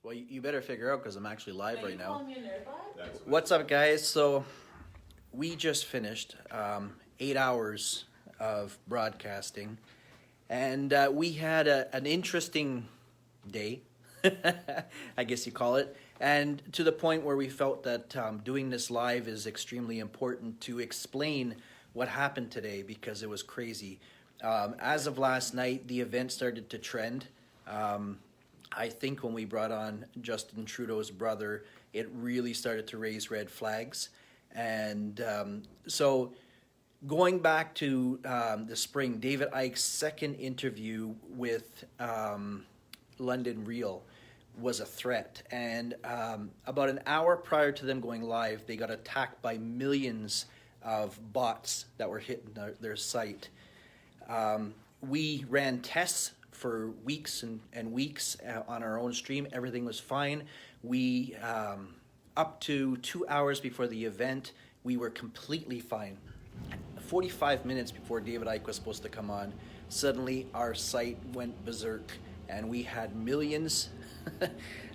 Well, you better figure out because I'm actually live Are right you now. calling me a nerd? What's up, guys? So we just finished 8 hours of broadcasting, and we had an interesting day, I guess you call it, and to the point where we felt that doing this live is extremely important to explain what happened today because it was crazy. As of last night, the event started to trend. Um, I think when we brought on Justin Trudeau's brother, it really started to raise red flags. And so going back to the spring, David Icke's second interview with London Real was a threat. And about an hour prior to them going live, they got attacked by millions of bots that were hitting their site. We ran tests for weeks and weeks on our own stream. Everything was fine. We, up to 2 hours before the event, we were completely fine. 45 minutes before David Icke was supposed to come on, suddenly our site went berserk and we had millions,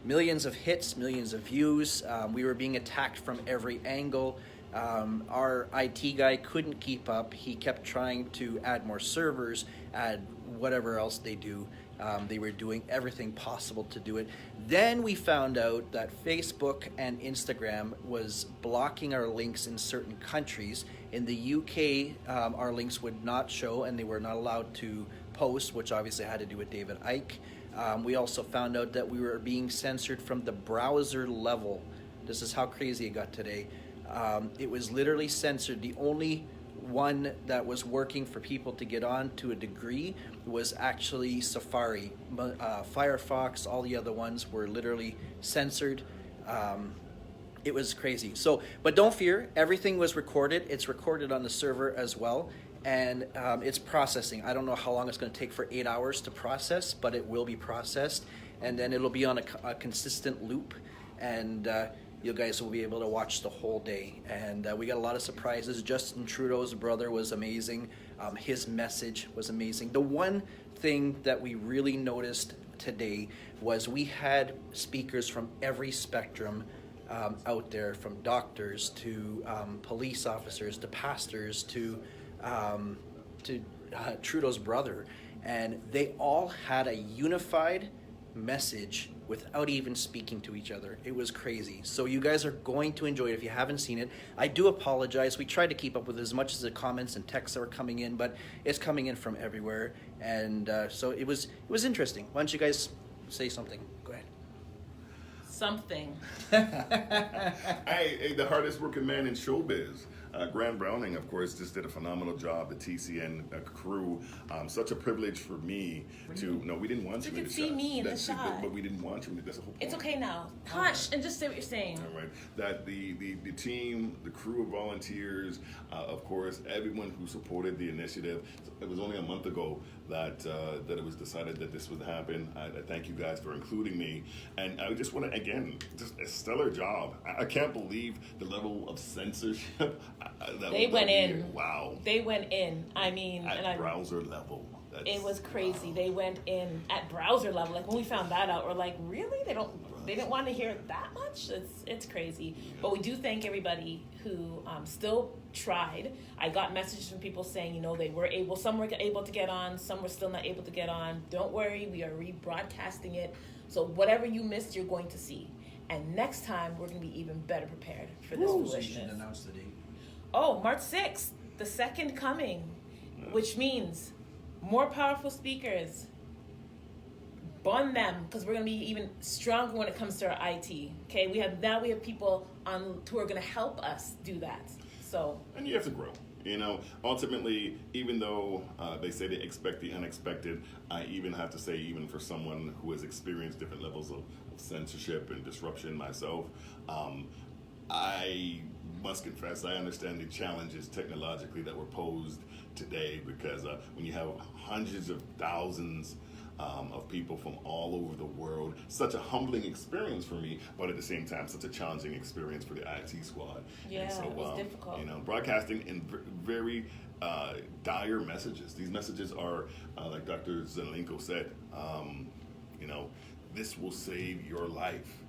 millions of hits, millions of views. We were being attacked from every angle. Our IT guy couldn't keep up. He kept trying to add more servers, add whatever else they do. They were doing everything possible to do it. Then we found out that Facebook and Instagram was blocking our links in certain countries. In the UK, our links would not show and they were not allowed to post, which obviously had to do with David Icke. We also found out that we were being censored from the browser level. This is how crazy it got today. It was literally censored. The only one that was working for people to get on to a degree was actually Safari. Firefox, all the other ones were literally censored. It was crazy. So, but don't fear, everything was recorded. It's recorded on the server as well, and it's processing. I don't know how long it's going to take for 8 hours to process, but it will be processed, and then it'll be on a consistent loop, and you guys will be able to watch the whole day. And we got a lot of surprises. Justin Trudeau's brother was amazing. His message was amazing. The one thing that we really noticed today was we had speakers from every spectrum out there, from doctors to police officers to pastors to Trudeau's brother. And they all had a unified message without even speaking to each other. It was crazy. So you guys are going to enjoy it if you haven't seen it. I do apologize. We tried to keep up with as much as the comments and texts that were coming in, but it's coming in from everywhere. And so it was interesting. Why don't you guys say something? Go ahead. Something. Hey, the hardest working man in showbiz. Grant Browning, of course, just did a phenomenal job. The TCN crew. Such a privilege for me to. No, we didn't want you You in could the see shot. me in the That's it, shot. but we didn't want you. That's the whole point. It's okay now. Hush and just say what you're saying. All right. That the team, the crew of volunteers, of course, everyone who supported the initiative. It was only a month ago that it was decided that this would happen. I thank you guys for including me, and I just want to again, just a stellar job. I can't believe the level of censorship. They went in. Wow. They went in. I mean, At browser level. It was crazy. They went in at browser level. Like when we found that out, we're like, really? They didn't want to hear it that much? It's crazy. But we do thank everybody who still tried. I got messages from people saying, some were able to get on, some were still not able to get on. Don't worry, we are rebroadcasting it. So whatever you missed, you're going to see. And next time, we're going to be even better prepared for this foolishness. So you should announce the date. Oh, March 6th, the second coming, which means more powerful speakers. Bond them, because we're going to be even stronger when it comes to our IT. Okay, we have people on who are going to help us do that. So, and you have to grow. Ultimately, even though they say they expect the unexpected, I even have to say, even for someone who has experienced different levels of censorship and disruption myself, I must confess, I understand the challenges technologically that were posed today, because when you have hundreds of thousands of people from all over the world, such a humbling experience for me, but at the same time, such a challenging experience for the IT squad. Yeah, and so, it was difficult. Broadcasting in very dire messages. These messages are, like Dr. Zelenko said, this will save your life.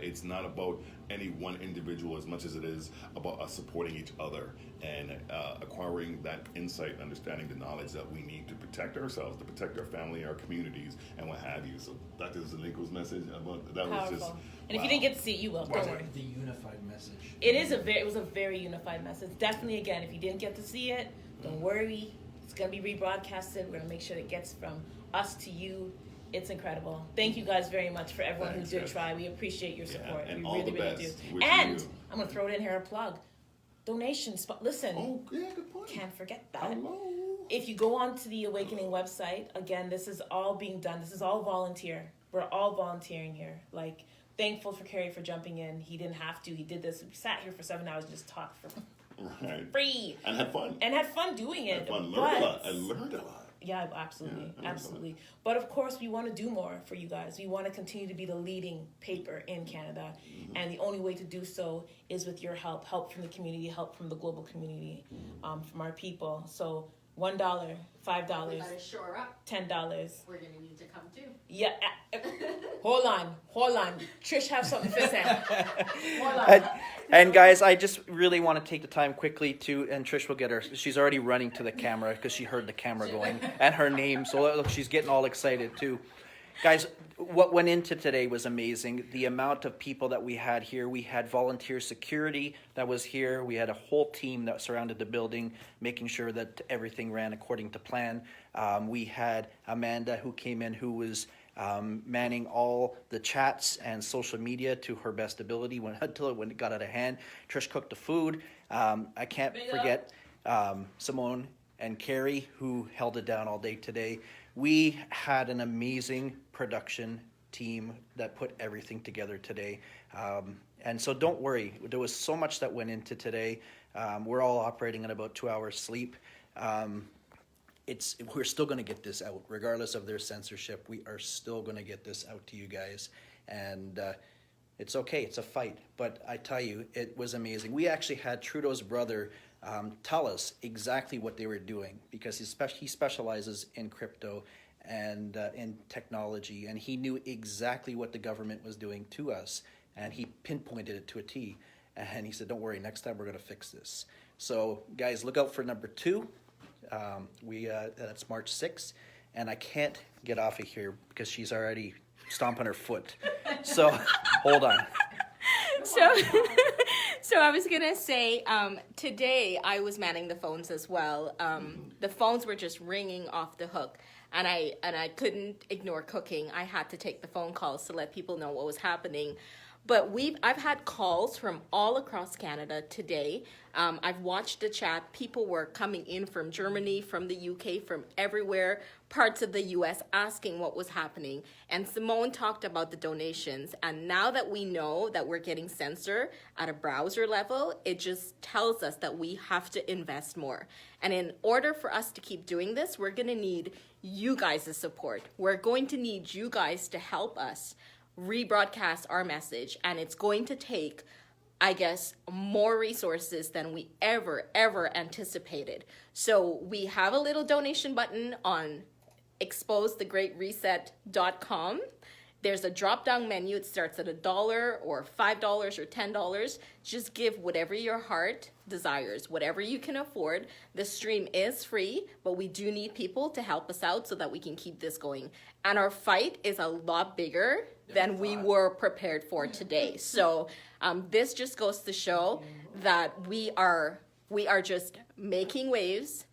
It's not about any one individual as much as it is about us supporting each other and acquiring that insight, understanding the knowledge that we need to protect ourselves, to protect our family, our communities, and what have you. So Dr. Zelenko's message about that Powerful. was just And if you didn't get to see it, you will. Don't worry. The unified message. It was a very unified message. Definitely, again, if you didn't get to see it, don't worry. It's gonna be rebroadcasted. We're gonna make sure it gets from us to you. It's incredible. Thank you guys very much for everyone Thanks, who did guys. try. We appreciate your support. and We all really, the really best. do. Wishing And you- I'm gonna throw it in here a plug. Donations. Listen, Oh, yeah, good point. can't forget that. Hello. If you go on to the Awakening website, again, this is all being done. This is all volunteer. We're all volunteering here. Like, thankful for Kerry for jumping in. He didn't have to. He did this. We sat here for 7 hours and just talked for Right. free. And had fun. And had fun doing it. Had fun. Learned But- a lot. I learned a lot. Yeah, absolutely, Yeah, I love absolutely. But of course, we want to do more for you guys. We want to continue to be the leading paper in Canada, and the only way to do so is with your help from the community, help from the global community, from our people. So $1, $5, We gotta shore up. $10. We're gonna need to come too. Yeah. Hold on. Trish have something to say. Hold on. And guys, I just really want to take the time quickly to, and Trish will get her, she's already running to the camera because she heard the camera going and her name. So look, she's getting all excited too. Guys, what went into today was amazing. The amount of people that we had here. We had volunteer security that was here. We had a whole team that surrounded the building, making sure that everything ran according to plan. We had Amanda who came in, who was manning all the chats and social media to her best ability until it got out of hand. Trish cooked the food. I can't forget Simone and Carrie, who held it down all day today. We had an amazing production team that put everything together today. And so don't worry, there was so much that went into today. We're all operating at about 2 hours sleep. We're still going to get this out, regardless of their censorship. We are still going to get this out to you guys. And it's okay, it's a fight. But I tell you, it was amazing. We actually had Trudeau's brother tell us exactly what they were doing, because he specializes in crypto and in technology, and he knew exactly what the government was doing to us, and he pinpointed it to a T. And he said, don't worry, next time we're going to fix this. So guys, look out for number 2. That's March 6th, and I can't get off of here because she's already stomping her foot. So hold on. So I was gonna say, today I was manning the phones as well. The phones were just ringing off the hook, and I couldn't ignore cooking. I had to take the phone calls to let people know what was happening. But I've had calls from all across Canada today. I've watched the chat. People were coming in from Germany, from the UK, from everywhere, parts of the US, asking what was happening. And Simone talked about the donations. And now that we know that we're getting censored at a browser level, it just tells us that we have to invest more. And in order for us to keep doing this, we're going to need you guys' support. We're going to need you guys to help us rebroadcast our message, and it's going to take, I guess, more resources than we ever anticipated. So we have a little donation button on exposethegreatreset.com. There's a drop-down menu. It starts at $1 or $5 or $10. Just give whatever your heart desires, whatever you can afford. The stream is free, but we do need people to help us out so that we can keep this going. And our fight is a lot bigger than we were prepared for today. So this just goes to show that we are just making waves.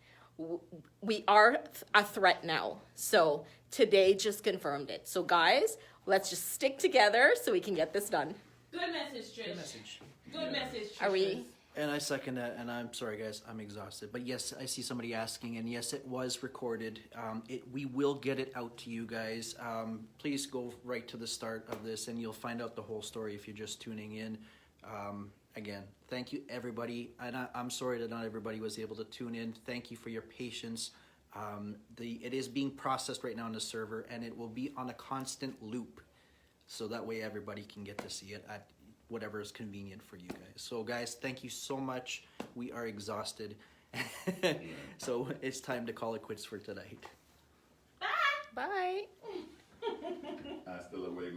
We are a threat now. So today just confirmed it. So guys, let's just stick together so we can get this done. Good message, Trish. Good message. Good message, Trish. Are we? And I second that, and I'm sorry guys, I'm exhausted. But yes, I see somebody asking, and yes, it was recorded. We will get it out to you guys. Please go right to the start of this, and you'll find out the whole story if you're just tuning in. Again, thank you everybody. And I'm sorry that not everybody was able to tune in. Thank you for your patience. It is being processed right now on the server, and it will be on a constant loop. So that way everybody can get to see it at whatever is convenient for you guys. So guys, thank you so much. We are exhausted. So it's time to call it quits for tonight. Bye. Ask Hasta luego.